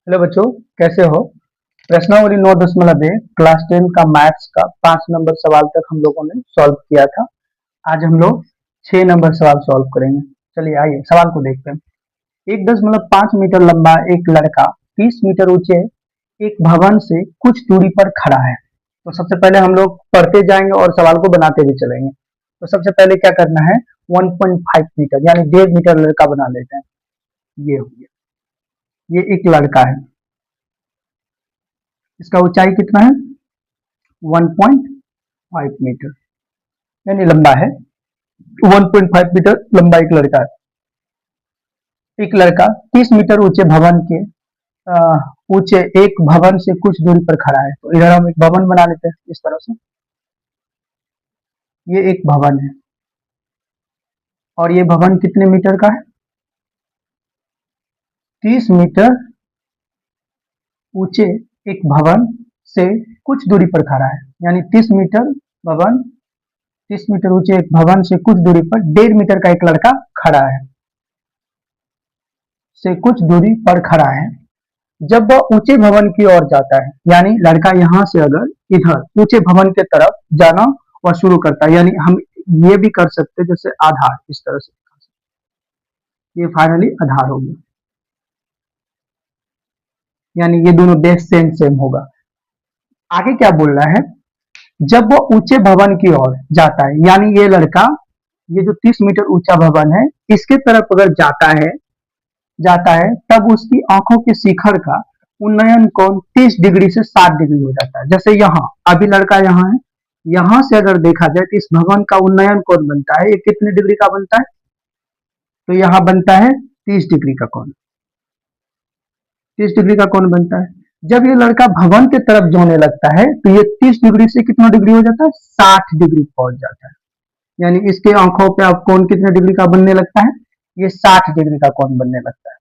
Hello बच्चों, कैसे हो। प्रश्नावली 9.1 क्लास 10 का मैथ्स का 5 नंबर सवाल तक हम लोगों ने सॉल्व किया था। आज हम लोग 6 नंबर सवाल सॉल्व करेंगे। चलिए आइए सवाल को देखते हैं। 1.5 मीटर लंबा एक लड़का 30 मीटर ऊंचे एक भवन से कुछ दूरी पर खड़ा है। तो सबसे पहले हम लोग पढ़ते जाएंगे और सवाल को बनाते भी चलेंगे। तो सबसे पहले क्या करना है, 1.5 मीटर यानी 1.5 मीटर लड़का बना लेते हैं। ये हो गया, ये एक लड़का है। इसका ऊंचाई कितना है, 1.5 मीटर यानी लंबा है। 1.5 मीटर लंबा एक लड़का है। एक लड़का 30 मीटर ऊंचे भवन के ऊंचे एक भवन से कुछ दूरी पर खड़ा है। तो इधर हम एक भवन बना लेते हैं इस तरह से। ये एक भवन है और ये भवन कितने मीटर का है, 30 मीटर ऊंचे एक भवन से कुछ दूरी पर खड़ा है। यानी 30 मीटर भवन, 30 मीटर ऊंचे एक भवन से कुछ दूरी पर 1.5 मीटर का एक लड़का खड़ा है, से कुछ दूरी पर खड़ा है। जब वह ऊंचे भवन की ओर जाता है, यानी लड़का यहां से अगर इधर ऊंचे भवन के तरफ जाना और शुरू करता है, यानी हम ये भी कर सकते हैं जैसे आधार, इस तरह से ये फाइनली आधार हो गया। यानी ये दोनों बेस सेम सेम होगा। आगे क्या बोल रहा है, जब वो ऊंचे भवन की ओर जाता है, यानी ये लड़का ये जो 30 मीटर ऊंचा भवन है इसके तरफ अगर जाता है तब उसकी आंखों के शिखर का उन्नयन कोण 30 डिग्री से 60 डिग्री हो जाता है। जैसे यहाँ अभी लड़का यहाँ है, यहाँ से अगर देखा जाए तो इस भवन का उन्नयन कोण बनता है, ये कितने डिग्री का बनता है, तो यहाँ बनता है 30 डिग्री का कोण, 30 डिग्री का कोण बनता है। जब ये लड़का भवन के तरफ जाने लगता है तो ये 30 डिग्री से कितना डिग्री हो जाता है, 60 डिग्री पहुंच जाता है। यानी इसके आंखों पे अब कोण कितने डिग्री का बनने लगता है, ये 60 डिग्री का कोण बनने लगता है।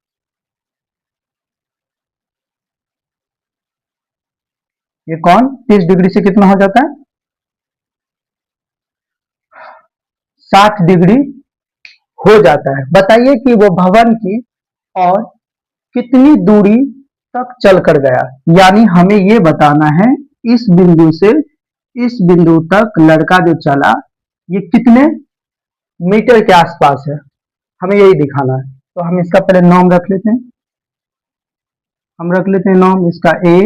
ये कोण 30 डिग्री से कितना हो जाता है, 60 डिग्री हो जाता है। बताइए कि वो भवन की और कितनी दूरी तक चल कर गया। यानी हमें ये बताना है इस बिंदु से इस बिंदु तक लड़का जो चला ये कितने मीटर के आसपास है, हमें यही दिखाना है। तो हम इसका पहले नाम रख लेते हैं, हम रख लेते हैं नाम इसका ए,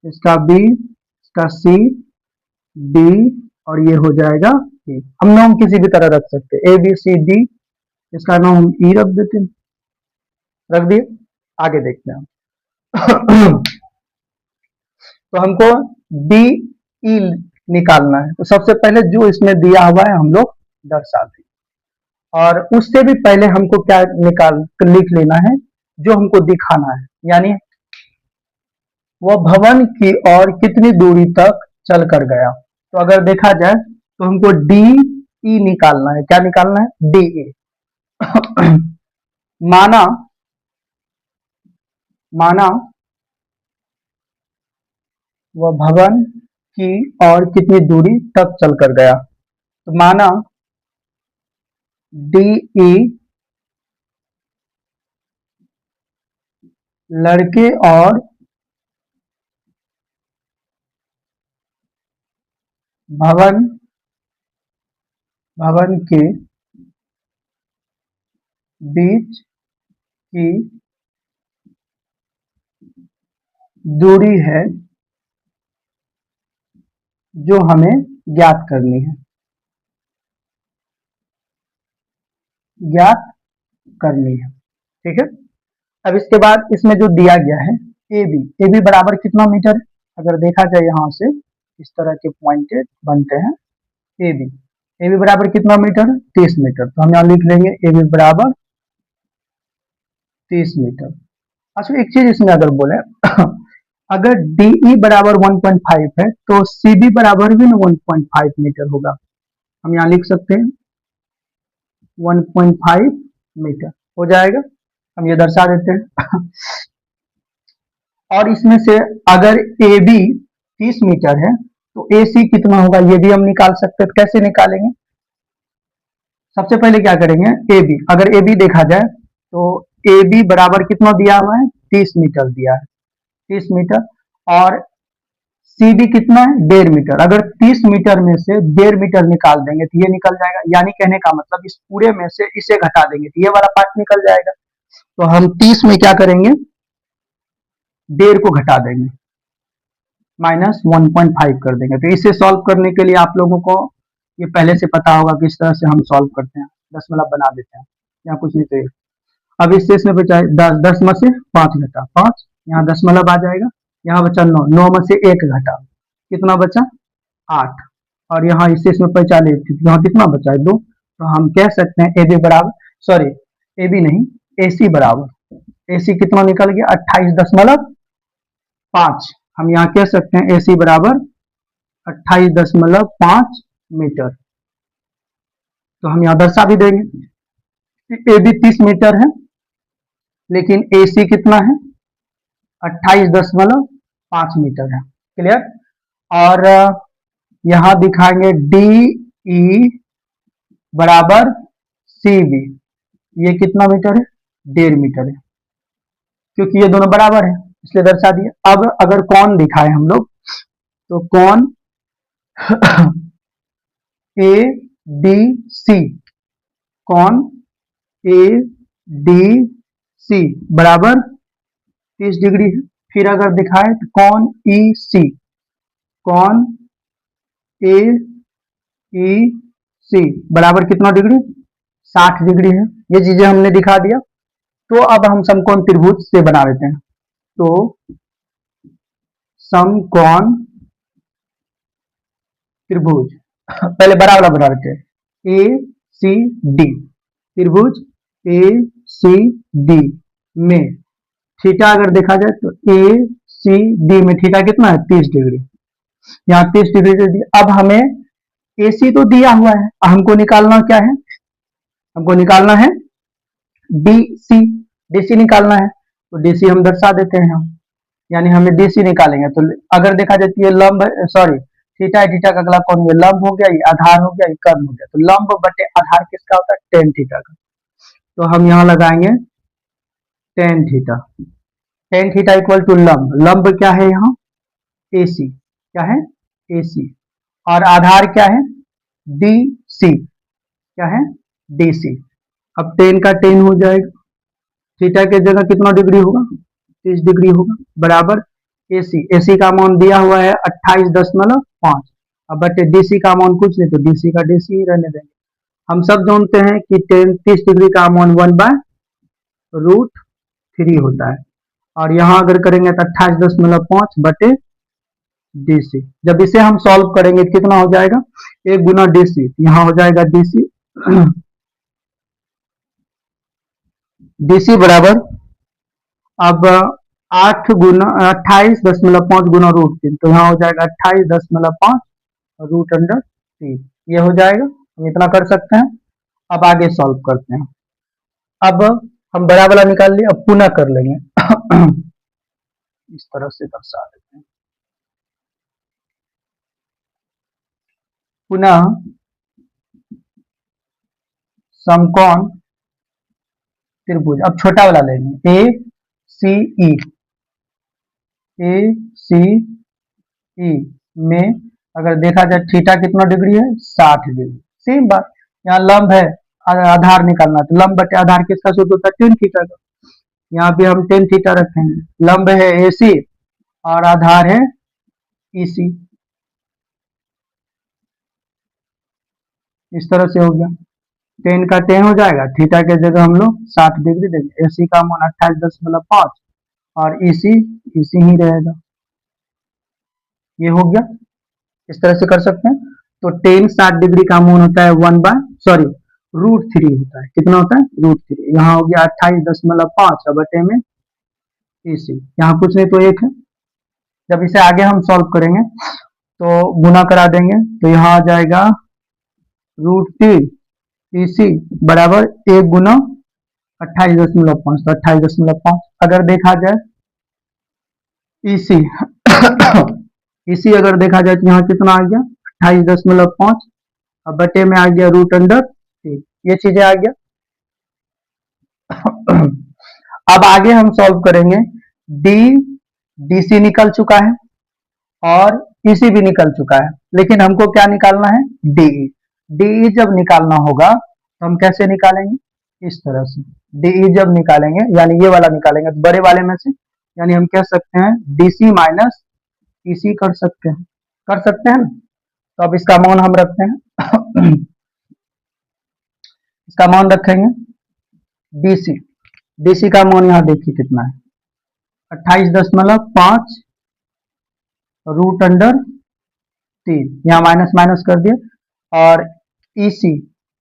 इसका बी, इसका सी, डी और ये हो जाएगा ई। हम नाम किसी भी तरह रख सकते हैं, ए बी सी डी, इसका नाम हम ई रख देते हैं, रख दिए। आगे देखते हैं हम। तो हमको डी ई निकालना है। तो सबसे पहले जो इसमें दिया हुआ है हम लोग दर्शा दें, और उससे भी पहले हमको क्या लिख लेना है जो हमको दिखाना है। यानी वह भवन की ओर कितनी दूरी तक चल कर गया। तो अगर देखा जाए तो हमको डी ई निकालना है। क्या निकालना है, डी ए। माना वह भवन की ओर कितनी दूरी तक चल कर गया। तो माना डी ई लड़के और भवन के बीच की दूरी है जो हमें ज्ञात करनी है, ठीक है। अब इसके बाद इसमें जो दिया गया है ए बी बराबर कितना मीटर है। अगर देखा जाए यहाँ से इस तरह के पॉइंटेड बनते हैं। ए बी बराबर कितना मीटर, 30 मीटर। तो हम यहाँ लिख लेंगे ए बी बराबर 30 मीटर। अच्छा एक चीज इसमें अगर बोले अगर डीई बराबर 1.5 है तो सीबी बराबर भी 1.5 मीटर होगा। हम यहाँ लिख सकते हैं 1.5 मीटर हो जाएगा, हम ये दर्शा देते हैं। और इसमें से अगर ए बी 30 मीटर है तो ए सी कितना होगा ये भी हम निकाल सकते हैं। कैसे निकालेंगे, सबसे पहले क्या करेंगे, ए बी, अगर ए बी देखा जाए तो ए बी बराबर कितना दिया हुआ है, 30 मीटर दिया है, 30 मीटर। और सी बी कितना है, 1.5 मीटर। अगर 30 मीटर में से 1.5 मीटर निकाल देंगे तो ये निकल जाएगा, यानी कहने का मतलब इस पूरे में से इसे घटा देंगे तो ये वाला पार्ट निकल जाएगा। तो हम 30 में क्या करेंगे, 1.5 को घटा देंगे, -1.5 कर देंगे। तो इसे सॉल्व करने के लिए आप लोगों को ये पहले से पता होगा किस तरह से हम सॉल्व करते हैं। दशमलव बना देते हैं, यहाँ कुछ नहीं चाहिए। अब इससे इसमें बचा 10, 10 में से 5 घटा 5, यहाँ दशमलव आ जाएगा। यहाँ बचा 9, 9 में से 1 घटा, कितना बचा 8। और यहाँ इससे इसमें 45, यहाँ कितना बचा है 2। तो हम कह सकते हैं ए बी बराबर, सॉरी ए बी नहीं, ए सी बराबर, ए सी कितना निकल गया 28.5। हम यहाँ कह सकते हैं ए सी बराबर 28.5 मीटर। तो हम यहाँ दर्शा भी देंगे, ए बी 30 मीटर है लेकिन ए सी कितना है 28.5 मीटर है। क्लियर। और यहां दिखाएंगे डी ई बराबर सी बी, ये कितना मीटर है 1.5 मीटर है, क्योंकि ये दोनों बराबर है इसलिए दर्शा दिए। अब अगर कौन दिखाए हम लोग, तो कौन ए डी सी, कौन ए डी सी बराबर 30 डिग्री है। फिर अगर दिखाए तो कौन ई सी, कौन ए ई सी बराबर कितना डिग्री 60 डिग्री है। ये चीजें हमने दिखा दिया। तो अब हम समकोण त्रिभुज से बना लेते हैं। तो समकोण त्रिभुज पहले बड़ा वाला बना लेते हैं, ए सी डी, त्रिभुज ए सी डी में थीटा अगर देखा जाए तो ए सी डी में थीटा कितना है 30 डिग्री, यहाँ 30 डिग्री दे दिया। अब हमें ए सी तो दिया हुआ है, हमको निकालना क्या है, हमको निकालना है डी सी, डी सी निकालना है। तो डी सी हम दर्शा देते हैं हम, यानी हमें डी सी निकालेंगे। तो अगर देखा जाए तो ये लंब, सॉरी थीटा है, थीटा का अगला कौन, ये लंब हो गया, ये आधार हो गया, ये कर्ण हो गया। तो लंब बटे आधार किसका होता है, टेन थीटा का। तो हम यहाँ लगाएंगे tan theta, tan theta equal to लंब, लंब क्या है यहाँ ए सी, क्या है ए सी, और आधार क्या है डी सी, क्या है डी सी। अब टेन का टेन हो जाएगा, थीटा के जगह कितना डिग्री होगा 30 डिग्री होगा, बराबर ए सी का मान दिया हुआ है 28.5। अब बटे डीसी का मान कुछ नहीं, तो डीसी का डीसी ही रहने देंगे। हम सब जानते हैं कि 30 डिग्री का मान 1/√3 होता है। और यहाँ अगर करेंगे तो 28.5 बटे डीसी। जब इसे हम सॉल्व करेंगे कितना हो जाएगा, 1 गुना डीसी, यहाँ हो जाएगा डीसी डीसी बराबर अब 8 गुना 28.5 गुना √3, तो यहाँ हो जाएगा 28.5 √3, ये हो जाएगा। हम इतना कर सकते हैं। अब आगे सॉल्व करते हैं। अब हम बड़ा वाला निकाल लिए, अब पुनः कर लेंगे इस तरह से दर्शा देते हैं। पुनः समकोण त्रिभुज, अब छोटा वाला लेंगे, ए सी ई, ए सी ई में अगर देखा जाए थीटा कितना डिग्री है 60 डिग्री। सेम बात, यहाँ लंब है, आधार निकालना, तो लंब बटे आधार किसका सूत्र होता है 10 थीटा का। यहाँ भी हम 10 थीटा रखेंगे, लंब है ए सी और आधार है ई सी, इस तरह से हो गया। 10 का 10 हो जाएगा, थीटा के जगह हम लोग 60 डिग्री देंगे, ए सी का मान 28.5 और ई सी ही रहेगा। ये हो गया, इस तरह से कर सकते हैं। तो 10 60 डिग्री का मान होता है √3 होता है, कितना होता है √3। यहाँ हो गया 28.5 बटे में इसी, यहाँ कुछ नहीं तो 1 है। जब इसे आगे हम सॉल्व करेंगे तो गुना करा देंगे, तो यहाँ आ जाएगा √3 इसी बराबर 1 गुना 28.5, तो 28.5। अगर देखा जाए इसी इसी अगर देखा जाए तो यहाँ कितना आ गया 28.5 और बटे में आ गया √3, ये चीजें आ गया। अब आगे हम सॉल्व करेंगे डी डीसी निकल चुका है और ईसी भी निकल चुका है, लेकिन हमको क्या निकालना है, डीई। डीई जब निकालना होगा तो हम कैसे निकालेंगे, इस तरह से। डीई जब निकालेंगे यानी ये वाला निकालेंगे तो बड़े वाले में से, यानी हम कह सकते हैं डीसी माइनस ईसी कर सकते हैं ना। तो अब इसका मान हम रखते हैं इसका मान रखेंगे डीसी। डीसी का मान यहाँ देखिए कितना है, 28.5 रूट अंडर 3, यहाँ माइनस माइनस कर दिए। और ईसी,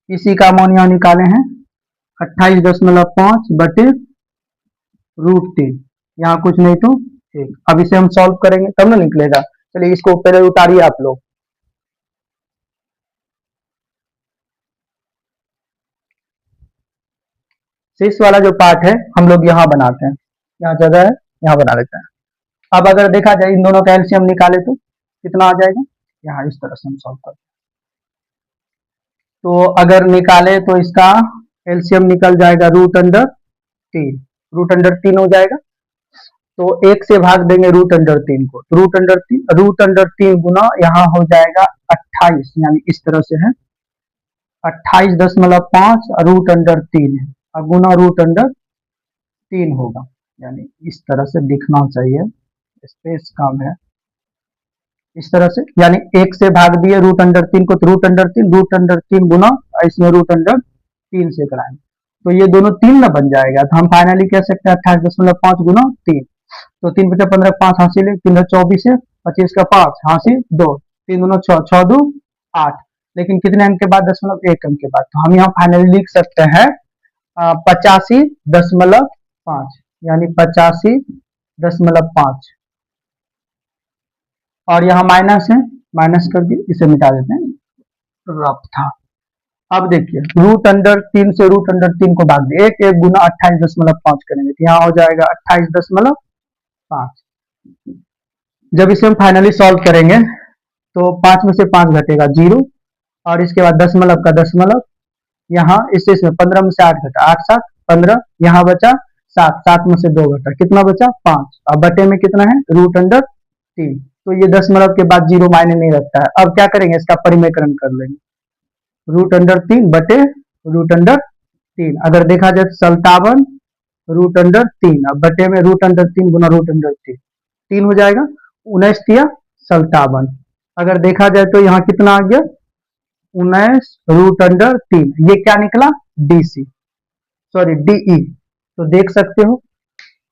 ईसी का मान यहाँ निकाले हैं 28.5 बटे रूट 3, यहाँ कुछ नहीं तो 1। अब इसे हम सॉल्व करेंगे तब ना निकलेगा। चलिए इसको पहले उतारिए आप लोग। शेष वाला जो पार्ट है हम लोग यहाँ बनाते हैं, यहाँ जगह है यहाँ बना लेते हैं। अब अगर देखा जाए इन दोनों का एलसीएम निकाले तो कितना आ जाएगा, यहाँ इस तरह से हम सॉल्व करते हैं। तो अगर निकाले तो इसका एलसीएम निकल जाएगा रूट अंडर 3, रूट अंडर 3 हो जाएगा। तो 1 से भाग देंगे रूट अंडर 3 को, तो रूट अंडर 3 गुना यहाँ हो जाएगा 28, यानी इस तरह से है 28.5 रूट अंडर 3 है और गुना रूट अंडर 3 होगा, यानी इस तरह से दिखना चाहिए, स्पेस कम है इस तरह से। यानी 1 से भाग दिए रूट अंडर 3 को, तो रूट अंडर 3 गुना इसमें रूट अंडर 3 से कराएंगे तो ये दोनों 3 ना बन जाएगा। तो हम फाइनली कह सकते हैं 28.5 गुना 3, तो 3 बचा 15, 5 हासिल 3 24 है, 25 का 5 हासिल 2, 3 दूना 6, 6 2 8, लेकिन कितने अंक के बाद, 1 अंक के बाद। तो हम यहाँ फाइनली लिख सकते हैं 85.5, यानी 85.5। और यहाँ माइनस है, माइनस कर दिए, इसे मिटा देते हैं, रफ था। अब देखिए रूट अंडर 3 से रूट अंडर 3 को भाग दिए, 1 गुना 28.5 करेंगे तो यहाँ हो जाएगा 28.5। जब इसे हम फाइनली सॉल्व करेंगे तो 5 में से 5 घटेगा 0, और इसके बाद दशमलव का दशमलव, यहाँ इससे इसमें 15 में से 8 घटा, 8 7 15, यहाँ बचा 7, 7 में से 2 घटा, कितना बचा 5, अब बटे में कितना है रूट अंडर 3, तो ये दशमलव के बाद 0 मायने नहीं रखता है। अब क्या करेंगे, इसका परिमेयकरण कर लेंगे, रूट अंडर 3 बटे रूट अंडर 3, अगर देखा जाए 57 रूट अंडर 3, अब बटे में रूट अंडर 3 गुना रूट अंडर 3 हो जाएगा, 19 या 57। अगर देखा जाए तो यहाँ कितना आ गया 19 रूट अंडर 3, ये क्या निकला डीसी, सॉरी डीई। तो देख सकते हो,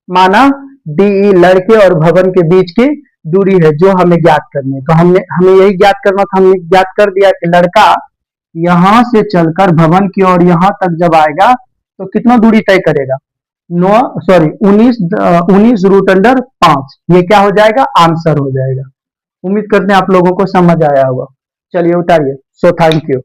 माना डीई लड़के और भवन के बीच की दूरी है जो हमें ज्ञात करनी है। तो हमें यही ज्ञात करना था, हमने ज्ञात कर दिया कि लड़का यहां से चलकर भवन की ओर यहां तक जब आएगा तो कितना दूरी तय करेगा, 19 रूट अंडर 5, ये क्या हो जाएगा आंसर हो जाएगा। उम्मीद करते हैं आप लोगों को समझ आया होगा। चलिए उतारिए। So thank you.